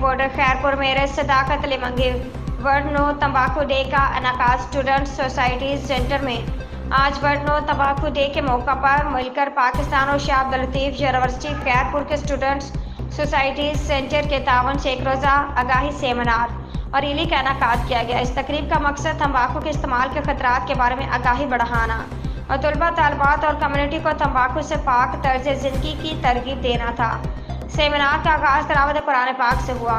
Border Khairpur में सदाकत अली मंगी world no तंबाकू डे का इनेकाद स्टूडेंट सोसाइटी सेंटर में। आज वर्ल्ड नो तंबाकू डे के मौका पर मिलकर पाकिस्तान और शाह अब्दुल लतीफ यूनिवर्सिटी खैरपुर के स्टूडेंट्स सोसाइटी सेंटर के तावन से एक रोज़ा आगाही सेमिनार और रैली का इनेकाद किया गया। इस तकरीब का मकसद तंबाकू के इस्तेमाल के खतरात के बारे में आगाही बढ़ाना और तलबा तालिबात और कम्युनिटी को तंबाकू से पाक तर्ज ज़िंदगी की तरगीब देना था। सेमिनार का आगाज़ तिलावत कुरान पाक से हुआ,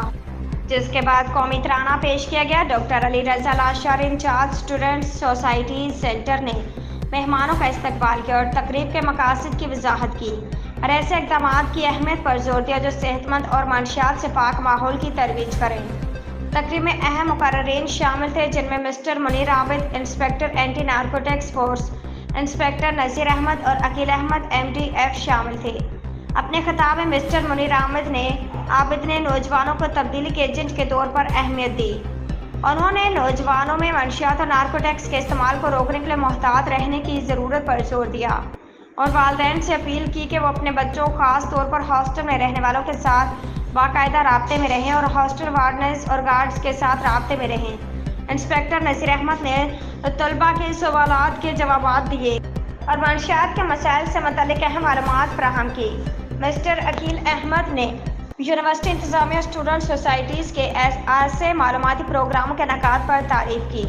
जिसके बाद कौमी तराना पेश किया गया। Doctor Ali Raza लाशार in charge students society centre ने मेहमानों का इस्तकबाल किया और तकरीब के मकासद की वजाहत की और ऐसे इक़दाम की अहमियत पर जोर दिया जो सेहतमंद और मंशियात से पाक माहौल की तरवीज करें। तकरीब में अहम मुकर्ररीन शामिल थे, जिनमें mister Munir Abid, inspector anti narcotics force, inspector Nazir Ahmed और अकील अहमद MDF शामिल थे। अपने खिताब में मिस्टर मुनीर आबिद ने नौजवानों को तब्दीली के एजेंट के तौर पर अहमियत दी। उन्होंने नौजवानों में मंशियात और नारकोटिक्स के इस्तेमाल को रोकने के लिए मोहतात रहने की ज़रूरत पर जोर दिया और वालिदैन से अपील की कि वो अपने बच्चों, ख़ास तौर पर हॉस्टल में रहने वालों के साथ बाकायदा राब्ते में रहें और हॉस्टल वार्डन्स और गार्ड्स के साथ राब्ते में रहें। इंस्पेक्टर नज़ीर अहमद ने तलबा के सवालात के जवाब दिए और मंशियात के मसाइल से मुतल्लिक़ अहम मालूमात फराहम की। मिस्टर अकील अहमद ने यूनिवर्सिटी इंतज़ामिया स्टूडेंट सोसाइटीज़ के ऐसे मालूमाती प्रोग्रामों के इनेकाद पर तारीफ़ की।